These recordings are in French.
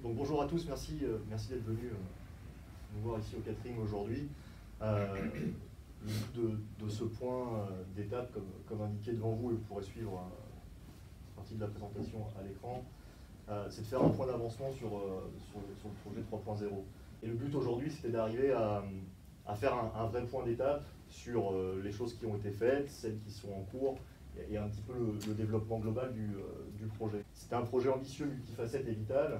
Donc bonjour à tous, merci d'être venus nous voir ici au catering aujourd'hui. Le but de ce point d'étape, comme indiqué devant vous, et vous pourrez suivre une partie de la présentation à l'écran, c'est de faire un point d'avancement sur le projet 3.0. Et le but aujourd'hui, c'était d'arriver à faire un vrai point d'étape sur les choses qui ont été faites, celles qui sont en cours, et un petit peu le développement global du projet. C'était un projet ambitieux, multifacette et vital.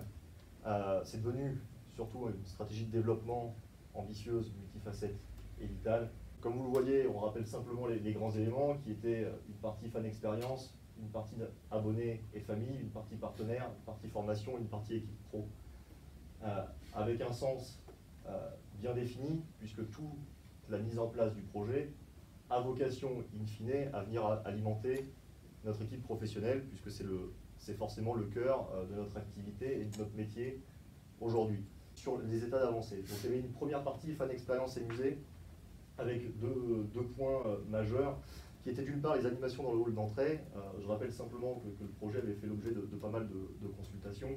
C'est devenu surtout une stratégie de développement ambitieuse, multifacette et vitale. Comme vous le voyez, on rappelle simplement les grands éléments qui étaient une partie fan expérience, une partie abonnés et famille, une partie partenaire, une partie formation, une partie équipe pro. Avec un sens bien défini, puisque toute la mise en place du projet a vocation, in fine, à venir alimenter notre équipe professionnelle, puisque c'est forcément le cœur de notre activité et de notre métier aujourd'hui. Sur les états d'avancée, donc il y avait une première partie fan expérience et musée, avec deux points majeurs, qui étaient d'une part les animations dans le hall d'entrée. Je rappelle simplement que le projet avait fait l'objet de pas mal de consultations.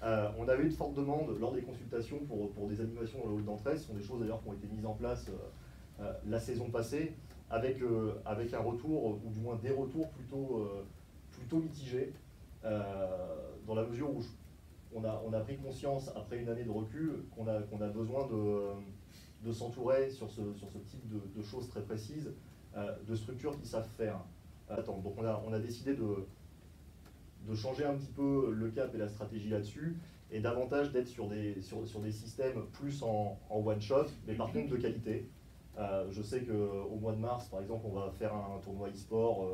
On avait une forte demande lors des consultations pour des animations dans le hall d'entrée. Ce sont des choses d'ailleurs qui ont été mises en place la saison passée, avec un retour, ou du moins des retours plutôt mitigés, dans la mesure où on a pris conscience, après une année de recul, qu'on a besoin de s'entourer sur ce type de choses très précises, de structures qui savent faire. Donc on a décidé de changer un petit peu le cap et la stratégie là-dessus, et davantage d'être sur des systèmes plus en one-shot, mais par contre de qualité. Je sais qu'au mois de mars, par exemple, on va faire un tournoi e-sport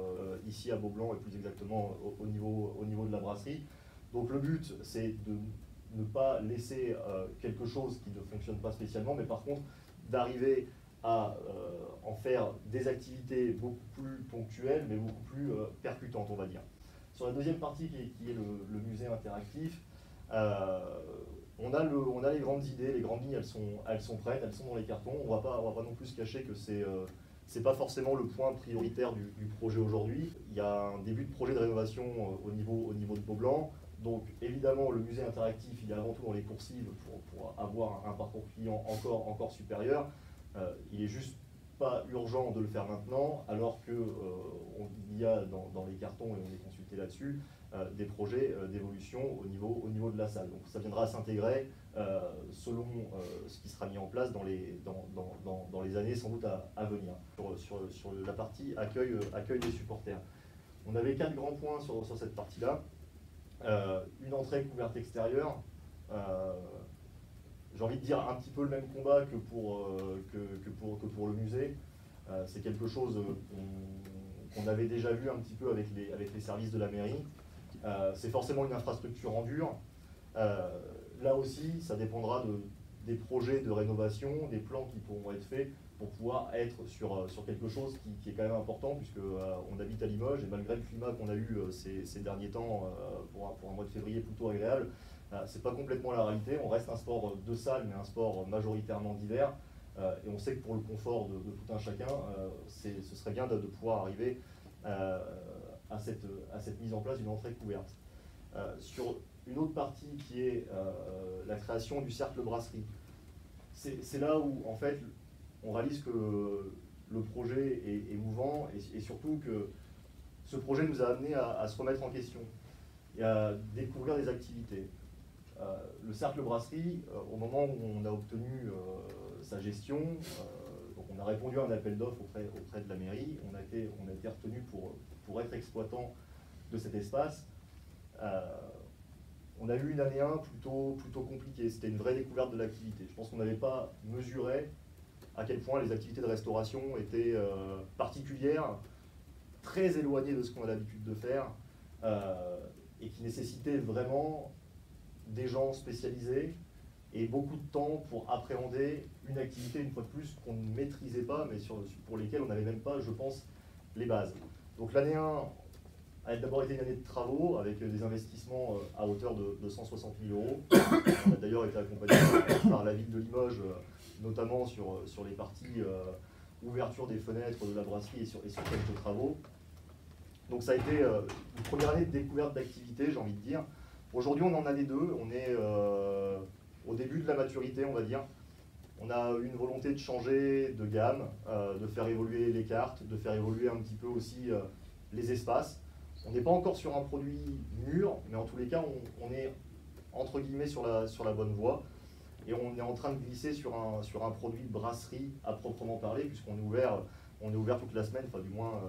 ici à Beaublanc, et plus exactement au niveau de la brasserie. Donc le but, c'est de ne pas laisser quelque chose qui ne fonctionne pas spécialement, mais par contre d'arriver à en faire des activités beaucoup plus ponctuelles, mais beaucoup plus percutantes, on va dire. Sur la deuxième partie, qui est le musée interactif, on a les grandes idées, les grandes lignes, elles sont prêtes, elles sont dans les cartons. On va pas non plus se cacher que c'est pas forcément le point prioritaire du projet aujourd'hui. Il y a un début de projet de rénovation au niveau de Beaublanc. Donc évidemment, le musée interactif, il est avant tout dans les coursives pour avoir un parcours client encore supérieur. Il est juste pas urgent de le faire maintenant, alors qu'il y a dans les cartons, et on est consulté là-dessus, des projets d'évolution au niveau de la salle. Donc ça viendra s'intégrer selon ce qui sera mis en place dans les années sans doute à venir. Sur la partie accueil des supporters. On avait 4 grands points sur cette partie-là. Une entrée couverte extérieure. J'ai envie de dire un petit peu le même combat que pour le musée. C'est quelque chose qu'on avait déjà vu un petit peu avec les services de la mairie. C'est forcément une infrastructure en dur. Là aussi, ça dépendra des projets de rénovation, des plans qui pourront être faits pour pouvoir être sur quelque chose qui est quand même important, puisque on habite à Limoges, et malgré le climat qu'on a eu ces derniers temps pour un mois de février plutôt agréable, c'est pas complètement la réalité. On reste un sport de salle, mais un sport majoritairement d'hiver. Et on sait que pour le confort de tout un chacun, ce serait bien de pouvoir arriver à cette mise en place d'une entrée couverte. Sur une autre partie qui est la création du cercle brasserie. C'est là où, en fait, on réalise que le projet est mouvant, et surtout que ce projet nous a amené à se remettre en question et à découvrir des activités. Le cercle brasserie, au moment où on a obtenu sa gestion, donc on a répondu à un appel d'offres auprès de la mairie, on a été retenu pour être exploitant de cet espace. On a eu une année 1 plutôt compliquée. C'était une vraie découverte de l'activité. Je pense qu'on n'avait pas mesuré à quel point les activités de restauration étaient particulières, très éloignées de ce qu'on a l'habitude de faire, et qui nécessitaient vraiment des gens spécialisés et beaucoup de temps pour appréhender une activité, une fois de plus, qu'on ne maîtrisait pas, mais pour lesquelles on n'avait même pas, je pense, les bases. Donc l'année 1 a d'abord été une année de travaux, avec des investissements à hauteur de 160 000 €. On a d'ailleurs été accompagné par la ville de Limoges, notamment sur les parties ouverture des fenêtres de la brasserie et sur quelques travaux. Donc ça a été une première année de découverte d'activité, j'ai envie de dire, Aujourd'hui, on en a les deux. On est au début de la maturité, on va dire. On a une volonté de changer de gamme, de faire évoluer les cartes, de faire évoluer un petit peu aussi les espaces. On n'est pas encore sur un produit mûr, mais en tous les cas, on est entre guillemets sur la bonne voie. Et on est en train de glisser sur un produit brasserie à proprement parler, puisqu'on est ouvert toute la semaine, enfin du moins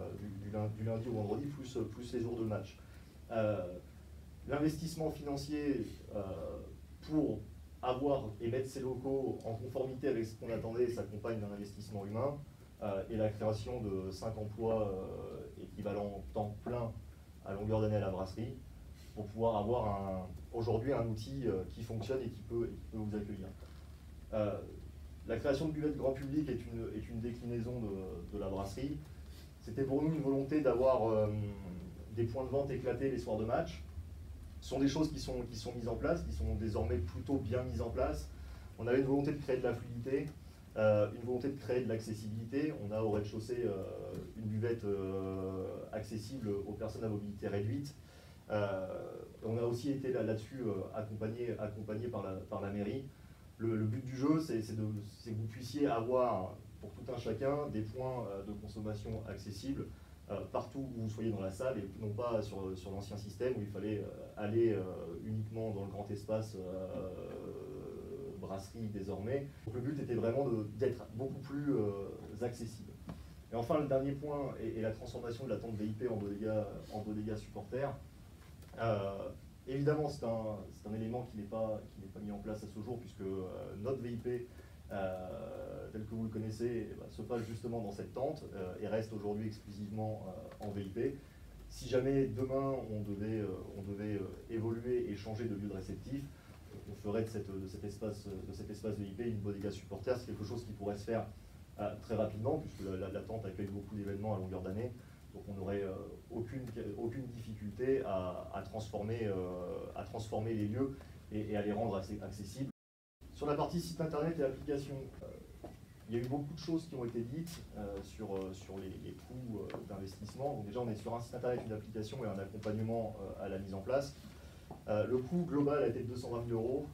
du lundi au vendredi, plus les jours de match. L'investissement financier pour avoir et mettre ces locaux en conformité avec ce qu'on attendait s'accompagne d'un investissement humain et la création de 5 emplois équivalents temps plein à longueur d'année à la brasserie pour pouvoir avoir aujourd'hui un outil qui fonctionne et qui peut vous accueillir. La création de buvettes grand public est une déclinaison de la brasserie. C'était pour nous une volonté d'avoir des points de vente éclatés les soirs de match. Ce sont des choses qui sont mises en place, qui sont désormais plutôt bien mises en place. On avait une volonté de créer de la fluidité, une volonté de créer de l'accessibilité. On a au rez-de-chaussée une buvette accessible aux personnes à mobilité réduite. On a aussi été là-dessus accompagné par la mairie. Le but du jeu, c'est que vous puissiez avoir pour tout un chacun des points de consommation accessibles partout où vous soyez dans la salle et non pas sur l'ancien système où il fallait aller uniquement dans le grand espace brasserie désormais. Donc le but était vraiment d'être beaucoup plus accessible. Et enfin, le dernier point est la transformation de la tente VIP en bodega supporter. Évidemment, c'est un élément qui n'est pas mis en place à ce jour, puisque notre VIP, tel que vous le connaissez, se passe justement dans cette tente et reste aujourd'hui exclusivement en VIP. Si jamais demain on devait évoluer et changer de lieu de réceptif, on ferait de cet espace VIP une bodega supporter. C'est quelque chose qui pourrait se faire très rapidement, puisque la tente accueille beaucoup d'événements à longueur d'année. Donc on n'aurait aucune difficulté à transformer les lieux et à les rendre accessibles. Sur la partie site internet et application, il y a eu beaucoup de choses qui ont été dites sur les coûts d'investissement. Donc déjà on est sur un site internet, une application et un accompagnement à la mise en place. Le coût global a été de 220 000 euros.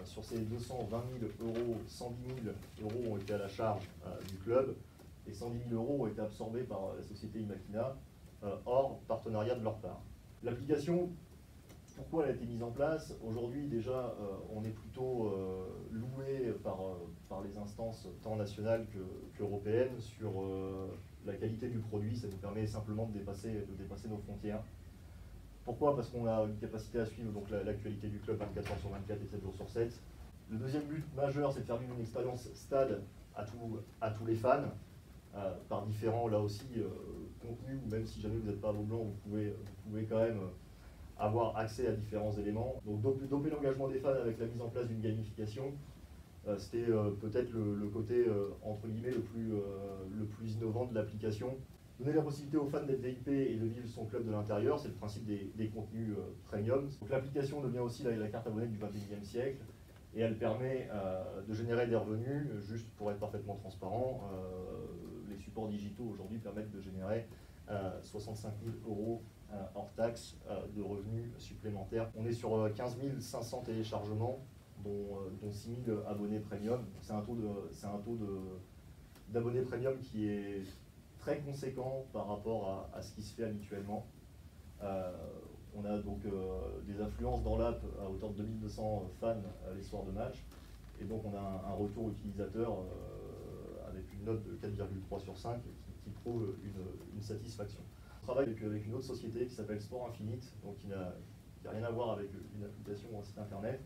Sur ces 220 000 euros, 110 000 euros ont été à la charge du club et 110 000 euros ont été absorbés par la société Imakina, hors partenariat de leur part. L'application, pourquoi elle a été mise en place? Aujourd'hui, déjà, on est plutôt loué par les instances tant nationales qu'européennes sur la qualité du produit. Ça nous permet simplement de dépasser nos frontières. Pourquoi? Parce qu'on a une capacité à suivre l'actualité du club 24 heures sur 24 et 7 jours sur 7. Le deuxième but majeur, c'est de faire vivre une expérience stade à tous les fans, par différents, là aussi, contenus, ou même si jamais vous n'êtes pas à vos blancs, vous pouvez quand même avoir accès à différents éléments. Donc doper l'engagement des fans avec la mise en place d'une gamification, c'était peut-être le côté, entre guillemets, le plus innovant de l'application. Donner la possibilité aux fans d'être VIP et de vivre son club de l'intérieur, c'est le principe des contenus premium. Donc l'application devient aussi la carte abonnée du 21e siècle et elle permet de générer des revenus. Juste pour être parfaitement transparent, les supports digitaux aujourd'hui permettent de générer 65 000 euros hors taxe de revenus supplémentaires. On est sur 15 500 téléchargements, dont 6 000 abonnés premium. C'est un taux d'abonnés premium qui est très conséquent par rapport à ce qui se fait habituellement. On a donc des affluences dans l'app à hauteur de 2200 fans les soirs de match. Et donc on a un retour utilisateur avec une note de 4,3 sur 5 qui prouve une satisfaction. On travaille avec une autre société qui s'appelle Sport Infinite, donc qui n'a rien à voir avec une application ou un site internet.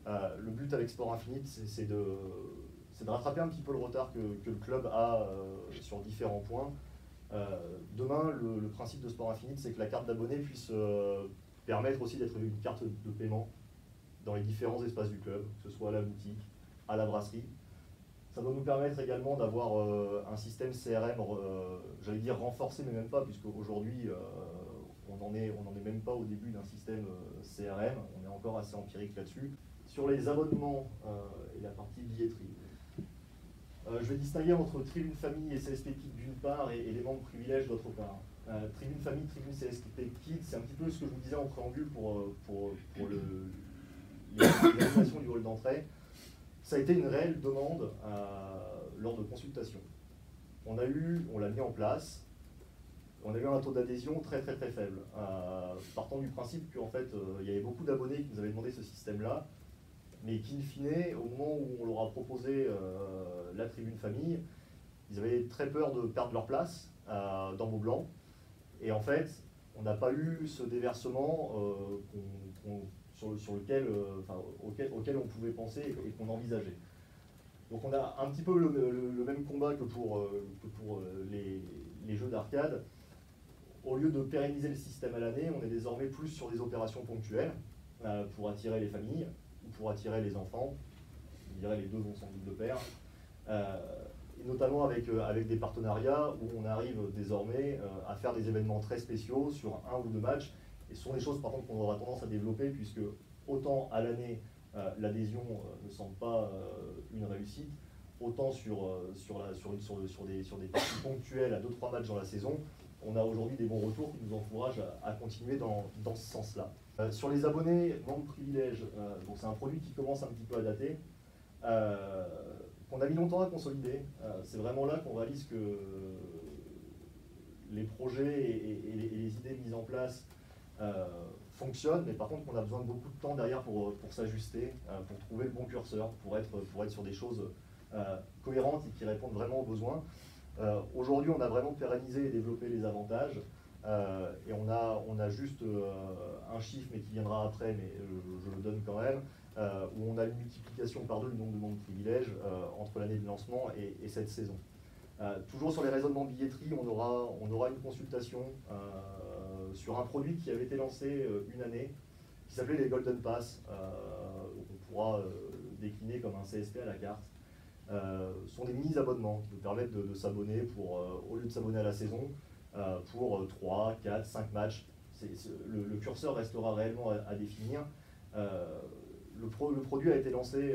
Le but avec Sport Infinite, c'est de rattraper un petit peu le retard que le club a sur différents points. Demain, le principe de Sport Infinite, c'est que la carte d'abonné puisse permettre aussi d'être une carte de paiement dans les différents espaces du club, que ce soit à la boutique, à la brasserie. Ça doit nous permettre également d'avoir un système CRM, j'allais dire renforcé, mais même pas, puisque aujourd'hui, on n'en est même pas au début d'un système CRM, on est encore assez empirique là-dessus. Sur les abonnements et la partie billetterie, je vais distinguer entre Tribune Famille et CSP Kit d'une part et les membres privilèges d'autre part. Tribune Famille, Tribune CSP Kids, c'est un petit peu ce que je vous disais en préambule pour l'organisation du hall d'entrée. Ça a été une réelle demande lors de consultations. On l'a mis en place, on a eu un taux d'adhésion très faible, partant du principe qu'en fait, il y avait beaucoup d'abonnés qui nous avaient demandé ce système-là, mais qu'in fine, au moment où on leur a proposé la Tribune Famille, ils avaient très peur de perdre leur place dans Maublanc. Et en fait, on n'a pas eu ce déversement auquel on pouvait penser et qu'on envisageait. Donc on a un petit peu le même combat que pour les jeux d'arcade. Au lieu de pérenniser le système à l'année, on est désormais plus sur des opérations ponctuelles pour attirer les familles ou pour attirer les enfants. Je dirais les deux vont sans doute de pair. Et notamment avec des partenariats où on arrive désormais à faire des événements très spéciaux sur 1 ou 2 matchs. Et ce sont des choses par contre qu'on aura tendance à développer puisque autant à l'année l'adhésion ne semble pas une réussite, autant sur des parties ponctuelles à 2-3 matchs dans la saison, on a aujourd'hui des bons retours qui nous encouragent à continuer dans ce sens-là. Sur les abonnés membres privilèges, donc c'est un produit qui commence un petit peu à dater, qu'on a mis longtemps à consolider. C'est vraiment là qu'on réalise que les projets et les idées mises en place fonctionnent, mais par contre qu'on a besoin de beaucoup de temps derrière pour s'ajuster, pour trouver le bon curseur, pour être sur des choses cohérentes et qui répondent vraiment aux besoins. Aujourd'hui, on a vraiment pérennisé et développé les avantages, et on a juste un chiffre, mais qui viendra après, mais je le donne quand même, où on a une multiplication par 2 du nombre de membres privilèges entre l'année de lancement et cette saison. Toujours sur les raisonnements de billetterie, on aura une consultation sur un produit qui avait été lancé une année, qui s'appelait les Golden Pass, qu'on pourra décliner comme un CSP à la carte. Sont des mini-abonnements qui nous permettent de s'abonner au lieu de s'abonner à la saison, pour 3, 4, 5 matchs. Le curseur restera réellement à définir. Le produit a été lancé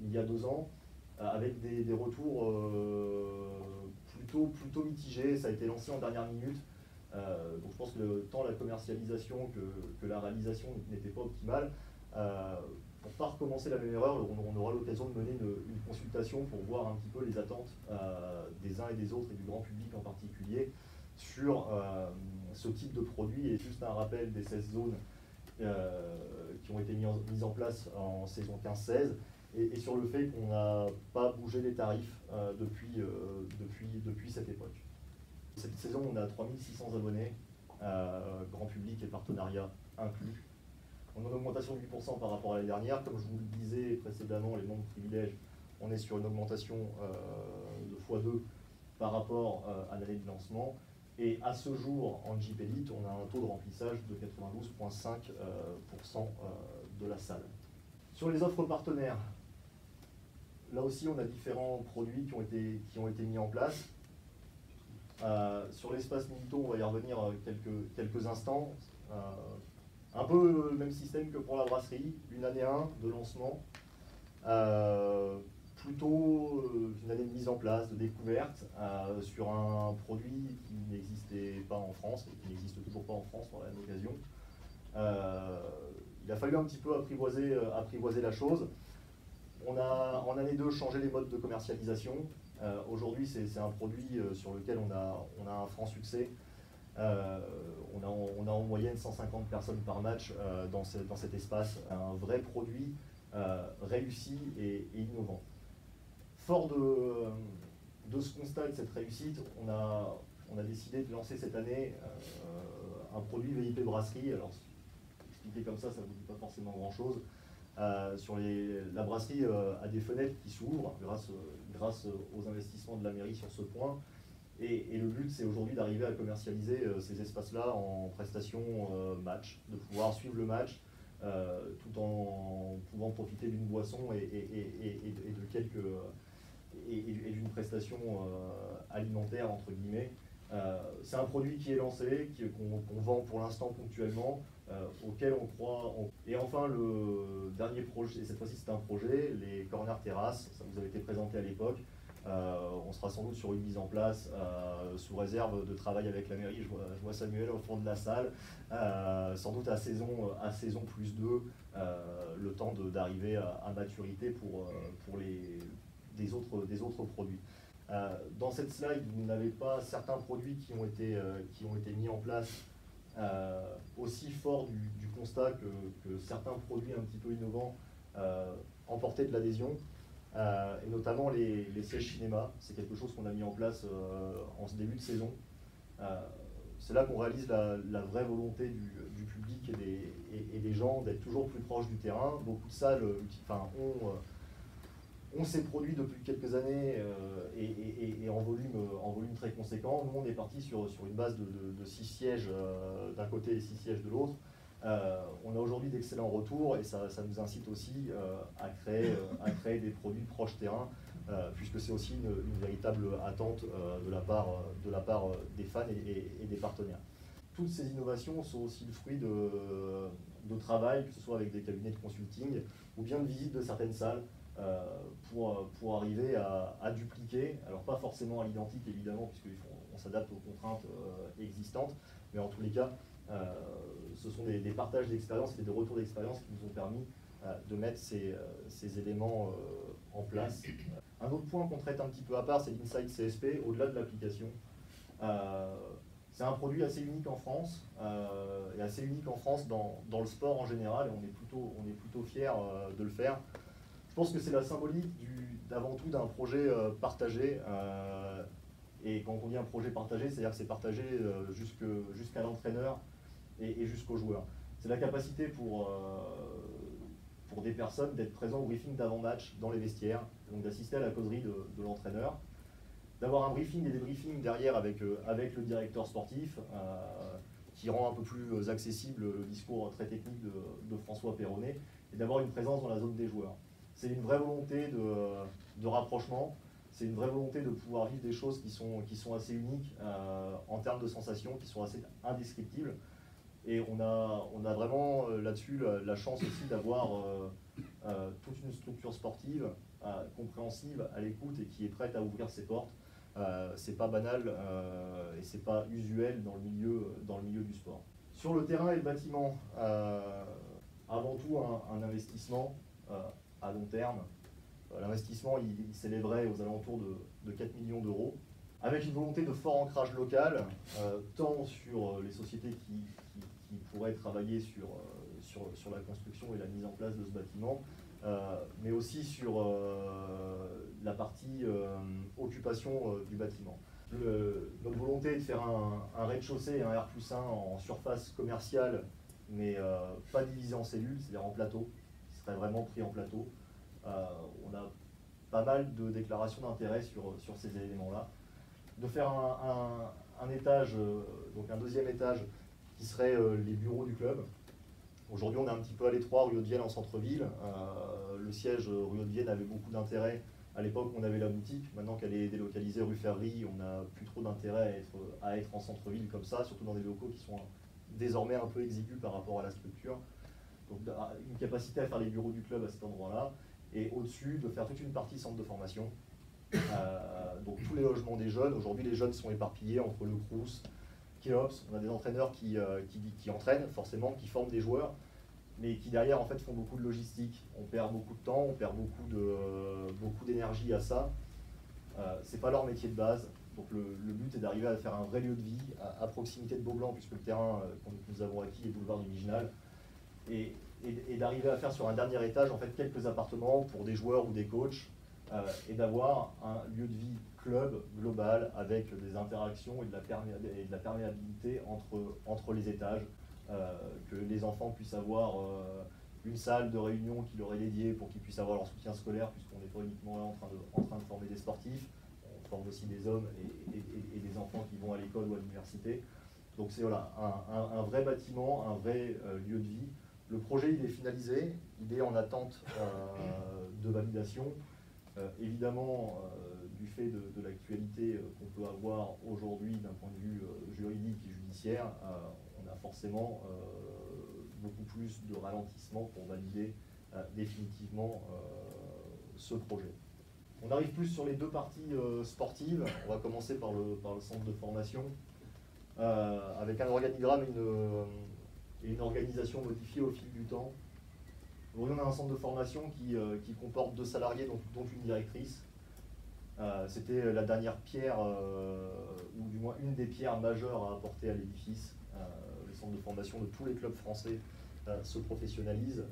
il y a 2 ans avec des retours plutôt mitigés. Ça a été lancé en dernière minute. Donc je pense que tant la commercialisation que la réalisation n'était pas optimale. Pour ne pas recommencer la même erreur, on aura l'occasion de mener une consultation pour voir un petit peu les attentes des uns et des autres et du grand public en particulier sur ce type de produit. Et juste un rappel des 16 zones qui ont été mises en place en saison 15-16 et sur le fait qu'on n'a pas bougé les tarifs depuis cette époque. Cette saison, on a 3600 abonnés, grand public et partenariat inclus. On a une augmentation de 8% par rapport à l'année dernière. Comme je vous le disais précédemment, les membres privilèges, on est sur une augmentation de x2 par rapport à l'année de lancement. Et à ce jour, en Jeep Elite, on a un taux de remplissage de 92,5% de la salle. Sur les offres partenaires, là aussi, on a différents produits qui ont été mis en place. Sur l'espace Minito, on va y revenir quelques instants. Un peu le même système que pour la brasserie, une année 1 de lancement, plutôt une année de mise en place, de découverte, sur un produit qui n'existait pas en France, et qui n'existe toujours pas en France par la même occasion. Il a fallu un petit peu apprivoiser la chose. On a en année 2 changé les modes de commercialisation. Aujourd'hui, c'est un produit sur lequel on a un franc succès. On a en moyenne 150 personnes par match dans cet espace, un vrai produit réussi et innovant. Fort de ce constat et de cette réussite, on a décidé de lancer cette année un produit VIP Brasserie. Alors, expliqué comme ça ne vous dit pas forcément grand-chose. La brasserie a des fenêtres qui s'ouvrent grâce aux investissements de la mairie sur ce point. Et le but, c'est aujourd'hui d'arriver à commercialiser ces espaces-là en prestation match, de pouvoir suivre le match tout en pouvant profiter d'une boisson et d'une prestation alimentaire, entre guillemets. C'est un produit qui est lancé, qu'on vend pour l'instant ponctuellement, auquel on croit. Et enfin, le dernier projet, et cette fois-ci c'est un projet, les corners terrasses, ça vous avait été présenté à l'époque. On sera sans doute sur une mise en place sous réserve de travail avec la mairie. Je vois Samuel au fond de la salle. Sans doute à saison plus 2, le temps d'arriver à maturité pour des autres produits. Dans cette slide, vous n'avez pas certains produits qui ont été mis en place aussi fort du constat que certains produits un petit peu innovants emportaient de l'adhésion. Et notamment les sièges cinéma. C'est quelque chose qu'on a mis en place en ce début de saison. C'est là qu'on réalise la vraie volonté du public et des gens d'être toujours plus proches du terrain. Beaucoup de salles ont ces produits depuis quelques années et en volume très conséquent. Nous, on est parti sur une base de 6 sièges d'un côté et 6 sièges de l'autre. On a aujourd'hui d'excellents retours et ça nous incite aussi à créer des produits proches terrain, puisque c'est aussi une véritable attente de la part des fans et des partenaires. Toutes ces innovations sont aussi le fruit de travail, que ce soit avec des cabinets de consulting ou bien de visite de certaines salles pour arriver à dupliquer, alors pas forcément à l'identique évidemment, puisqu'on s'adapte aux contraintes existantes, mais en tous les cas, ce sont des partages d'expérience et des retours d'expérience qui nous ont permis de mettre ces éléments en place. Un autre point qu'on traite un petit peu à part, c'est l'Insight CSP, au-delà de l'application. C'est un produit assez unique en France, et assez unique en France dans le sport en général, et on est plutôt fiers de le faire. Je pense que c'est la symbolique d'avant tout d'un projet partagé. Et quand on dit un projet partagé, c'est-à-dire que c'est partagé jusqu'à l'entraîneur et jusqu'aux joueurs. C'est la capacité pour des personnes d'être présents au briefing d'avant-match dans les vestiaires, donc d'assister à la causerie de l'entraîneur, d'avoir un briefing et des briefings derrière avec le directeur sportif, qui rend un peu plus accessible le discours très technique de François Perronnet, et d'avoir une présence dans la zone des joueurs. C'est une vraie volonté de rapprochement, c'est une vraie volonté de pouvoir vivre des choses qui sont assez uniques en termes de sensations, qui sont assez indescriptibles. Et on a vraiment là-dessus la chance aussi d'avoir toute une structure sportive compréhensive, à l'écoute et qui est prête à ouvrir ses portes. C'est pas banal et c'est pas usuel dans le milieu du sport. Sur le terrain et le bâtiment, avant tout un investissement à long terme. L'investissement il s'élèverait aux alentours de 4 millions d'euros, avec une volonté de fort ancrage local, tant sur les sociétés qui pourraient travailler sur la construction et la mise en place de ce bâtiment, mais aussi sur la partie occupation du bâtiment. Notre volonté est de faire un rez-de-chaussée et un R+1 en surface commerciale, mais pas divisé en cellules, c'est-à-dire en plateau, qui serait vraiment pris en plateau. On a pas mal de déclarations d'intérêt sur ces éléments-là. De faire un étage, donc un deuxième étage, qui serait les bureaux du club. Aujourd'hui, on est un petit peu à l'étroit, rue Haute-Vienne en centre-ville. Le siège rue Haute-Vienne avait beaucoup d'intérêt. À l'époque, on avait la boutique. Maintenant qu'elle est délocalisée rue Ferry, on n'a plus trop d'intérêt à être en centre-ville comme ça, surtout dans des locaux qui sont désormais un peu exigus par rapport à la structure. Donc, une capacité à faire les bureaux du club à cet endroit-là. Et au-dessus, de faire toute une partie centre de formation. Donc tous les logements des jeunes. Aujourd'hui, les jeunes sont éparpillés entre le Crous, Kéops. On a des entraîneurs qui entraînent, forcément, qui forment des joueurs, mais qui derrière en fait font beaucoup de logistique. On perd beaucoup de temps, on perd beaucoup d'énergie à ça. C'est pas leur métier de base. Donc le but est d'arriver à faire un vrai lieu de vie à proximité de Beaublanc, puisque le terrain que nous avons acquis est boulevard du Viginal. Et d'arriver à faire sur un dernier étage en fait quelques appartements pour des joueurs ou des coachs, et d'avoir un lieu de vie club global avec des interactions et de la perméabilité entre les étages, que les enfants puissent avoir une salle de réunion qui leur est dédiée pour qu'ils puissent avoir leur soutien scolaire, puisqu'on n'est pas uniquement là en train de former des sportifs, on forme aussi des hommes et des enfants qui vont à l'école ou à l'université. Donc c'est voilà, un vrai bâtiment, un vrai lieu de vie. Le projet il est finalisé, il est en attente de validation. Évidemment, du fait de l'actualité qu'on peut avoir aujourd'hui d'un point de vue juridique et judiciaire, on a forcément beaucoup plus de ralentissement pour valider définitivement ce projet. On arrive plus sur les deux parties sportives. On va commencer par le centre de formation, avec un organigramme et une organisation modifiée au fil du temps. Aujourd'hui, on a un centre de formation qui comporte 2 salariés, dont une directrice. C'était la dernière pierre, ou du moins une des pierres majeures à apporter à l'édifice. Le centre de formation de tous les clubs français se professionnalise.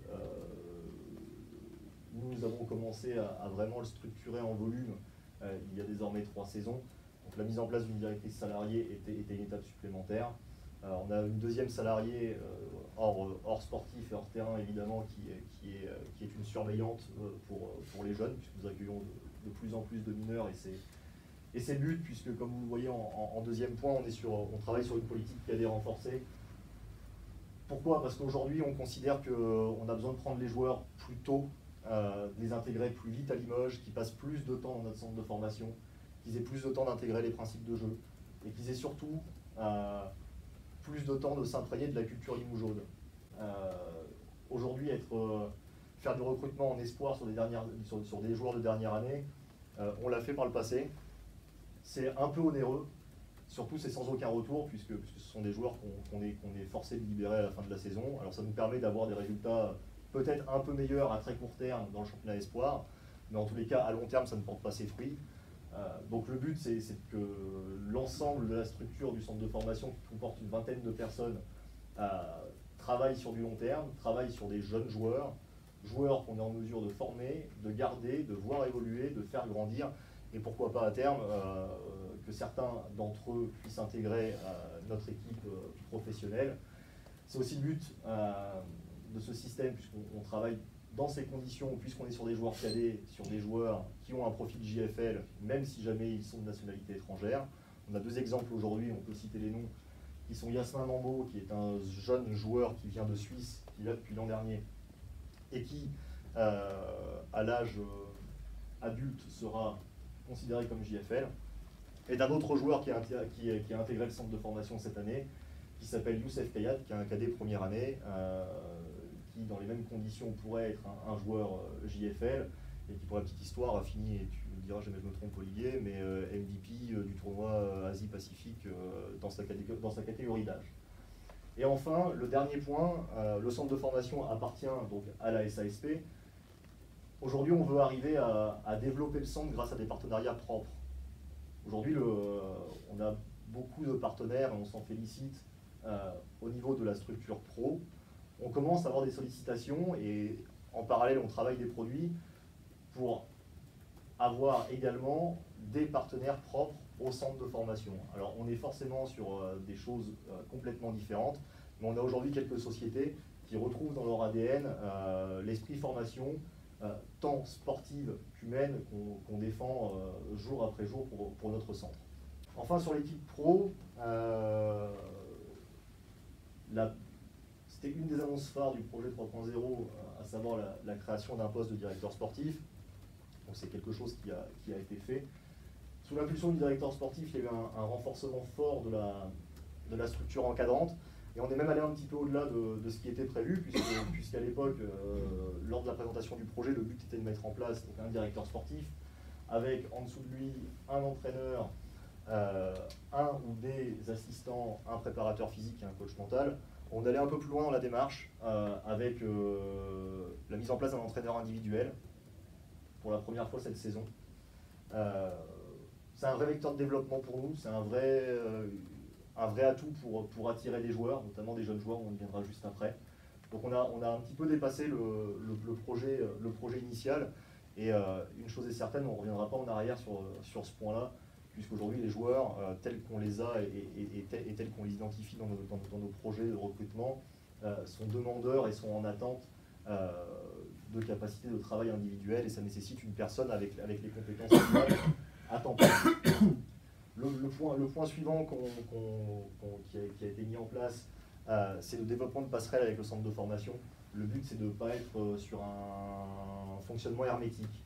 Nous avons commencé à vraiment le structurer en volume il y a désormais 3 saisons. Donc la mise en place d'une directrice salariée était une étape supplémentaire. On a une deuxième salariée hors sportif et hors terrain évidemment qui est une surveillante pour les jeunes, puisque nous accueillons de plus en plus de mineurs et c'est le but, puisque comme vous le voyez en deuxième point, on travaille sur une politique cadet renforcée. Pourquoi? Parce qu'aujourd'hui on considère qu'on a besoin de prendre les joueurs plus tôt, de les intégrer plus vite à Limoges, qu'ils passent plus de temps dans notre centre de formation, qu'ils aient plus de temps d'intégrer les principes de jeu, et qu'ils aient surtout plus de temps de s'imprégner de la culture limougeaude. Aujourd'hui, faire du recrutement en espoir sur des joueurs de dernière année, on l'a fait par le passé. C'est un peu onéreux, surtout c'est sans aucun retour, puisque ce sont des joueurs qu'on est forcé de libérer à la fin de la saison. Alors ça nous permet d'avoir des résultats peut-être un peu meilleurs à très court terme dans le championnat espoir, mais en tous les cas, à long terme, ça ne porte pas ses fruits. Donc le but, c'est que l'ensemble de la structure du centre de formation, qui comporte une vingtaine de personnes, travaille sur du long terme, travaille sur des jeunes joueurs qu'on est en mesure de former, de garder, de voir évoluer, de faire grandir, et pourquoi pas à terme que certains d'entre eux puissent intégrer notre équipe professionnelle. C'est aussi le but de ce système, puisqu'on travaille dans ces conditions, puisqu'on est sur des joueurs cadets, sur des joueurs qui ont un profil JFL, même si jamais ils sont de nationalité étrangère. On a 2 exemples aujourd'hui, on peut citer les noms, qui sont Yasmin Mambo, qui est un jeune joueur qui vient de Suisse, qui est là depuis l'an dernier, et qui, à l'âge adulte, sera considéré comme JFL, et d'un autre joueur qui a intégré le centre de formation cette année, qui s'appelle Youssef Kayat, qui est un cadet première année, qui dans les mêmes conditions pourrait être un joueur JFL, et qui pour la petite histoire a fini, et tu me diras jamais je me trompe Olivier, mais MVP du tournoi Asie-Pacifique dans sa catégorie d'âge. Et enfin, le dernier point, le centre de formation appartient donc à la SASP. Aujourd'hui, on veut arriver à développer le centre grâce à des partenariats propres. Aujourd'hui, on a beaucoup de partenaires et on s'en félicite au niveau de la structure pro. On commence à avoir des sollicitations et en parallèle, on travaille des produits pour avoir également des partenaires propres au centre de formation. Alors, on est forcément sur des choses complètement différentes, mais on a aujourd'hui quelques sociétés qui retrouvent dans leur ADN l'esprit formation, tant sportive qu'humaine, qu'on défend jour après jour pour notre centre. Enfin, sur l'équipe pro, c'était une des annonces phares du projet 3.0, à savoir la création d'un poste de directeur sportif. Donc c'est quelque chose qui a été fait. Sous l'impulsion du directeur sportif, il y a eu un renforcement fort de la structure encadrante. Et on est même allé un petit peu au-delà de ce qui était prévu, puisqu'à l'époque, lors de la présentation du projet, le but était de mettre en place donc, un directeur sportif, avec en dessous de lui un entraîneur, un ou des assistants, un préparateur physique et un coach mental. On allait un peu plus loin dans la démarche, avec la mise en place d'un entraîneur individuel, pour la première fois cette saison. C'est un vrai vecteur de développement pour nous, c'est un vrai atout pour attirer des joueurs, notamment des jeunes joueurs, on y viendra juste après. Donc on a un petit peu dépassé le projet initial, et une chose est certaine, on ne reviendra pas en arrière sur ce point-là, puisqu'aujourd'hui les joueurs, tels qu'on les a et tels qu'on les identifie dans nos projets de recrutement, sont demandeurs et sont en attente de capacité de travail individuel, et ça nécessite une personne avec les compétences à temps plein. Le point suivant qui a été mis en place, c'est le développement de passerelles avec le centre de formation. Le but, c'est de ne pas être sur un fonctionnement hermétique.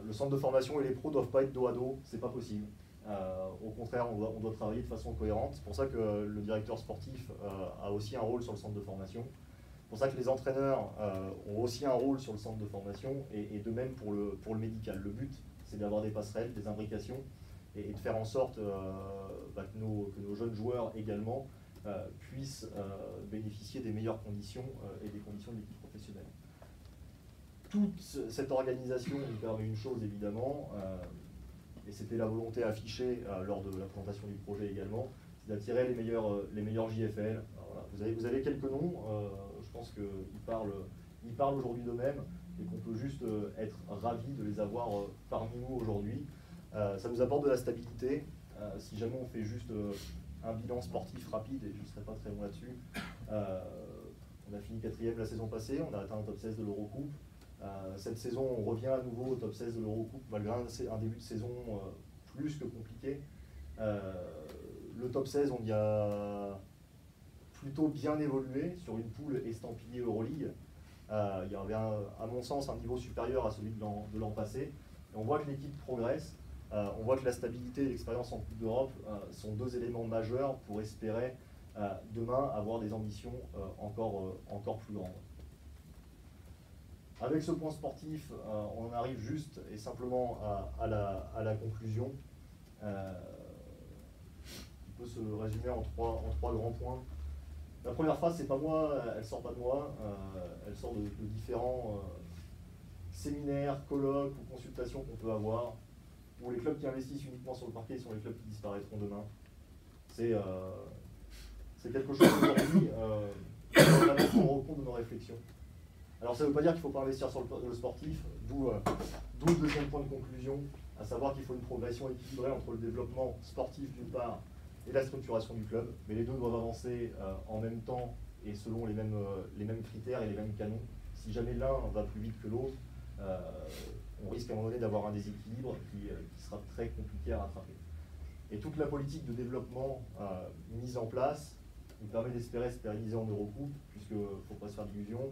Le centre de formation et les pros ne doivent pas être dos à dos, c'est pas possible. Au contraire, on doit travailler de façon cohérente. C'est pour ça que le directeur sportif a aussi un rôle sur le centre de formation. C'est pour ça que les entraîneurs ont aussi un rôle sur le centre de formation, et de même pour le médical. Le but, c'est d'avoir des passerelles, des imbrications, et de faire en sorte que nos jeunes joueurs également puissent bénéficier des meilleures conditions et des conditions de l'équipe professionnelle. Toute cette organisation nous permet une chose évidemment, et c'était la volonté affichée lors de la présentation du projet également, c'est d'attirer les meilleurs JFL. Voilà, vous avez quelques noms, je pense qu'ils parlent aujourd'hui d'eux-mêmes, et qu'on peut juste être ravis de les avoir parmi nous aujourd'hui. Ça nous apporte de la stabilité. Si jamais on fait juste un bilan sportif rapide, et je ne serai pas très bon là-dessus, on a fini 4e la saison passée, on a atteint le top 16 de l'Eurocoupe. Cette saison, on revient à nouveau au top 16 de l'Eurocoupe, malgré un début de saison plus que compliqué. Le top 16, on y a plutôt bien évolué sur une poule estampillée Euroleague. Il y avait, à mon sens, un niveau supérieur à celui de l'an passé. Et on voit que l'équipe progresse. On voit que la stabilité et l'expérience en Coupe d'Europe sont deux éléments majeurs pour espérer demain avoir des ambitions encore plus grandes. Avec ce point sportif, on arrive juste et simplement à la conclusion. Il peut se résumer en trois grands points. La première phrase, c'est pas moi, elle sort pas de moi, elle sort de différents séminaires, colloques ou consultations qu'on peut avoir, où les clubs qui investissent uniquement sur le parquet sont les clubs qui disparaîtront demain. C'est quelque chose aujourd'hui qui doit vraiment prendre au compte de nos réflexions. Alors ça ne veut pas dire qu'il ne faut pas investir sur le sportif, d'où le deuxième point de conclusion, à savoir qu'il faut une progression équilibrée entre le développement sportif d'une part et la structuration du club, mais les deux doivent avancer en même temps et selon les mêmes critères et les mêmes canons. Si jamais l'un va plus vite que l'autre, on risque à un moment donné d'avoir un déséquilibre qui sera très compliqué à rattraper. Et toute la politique de développement mise en place nous permet d'espérer se pérenniser en Eurocoupe, puisqu'il ne faut pas se faire d'illusions.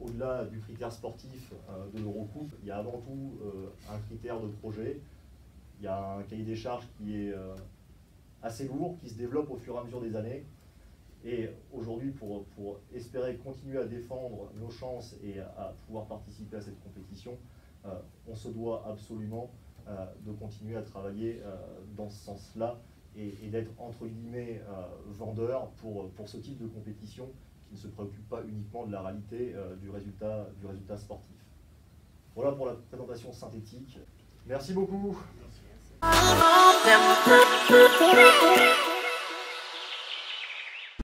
Au-delà du critère sportif de l'Eurocoupe, il y a avant tout un critère de projet. Il y a un cahier des charges qui est assez lourd, qui se développe au fur et à mesure des années. Et aujourd'hui, pour espérer continuer à défendre nos chances et à pouvoir participer à cette compétition, on se doit absolument de continuer à travailler dans ce sens-là et d'être entre guillemets vendeur pour ce type de compétition qui ne se préoccupe pas uniquement de la réalité du résultat sportif. Voilà pour la présentation synthétique. Merci beaucoup. Merci.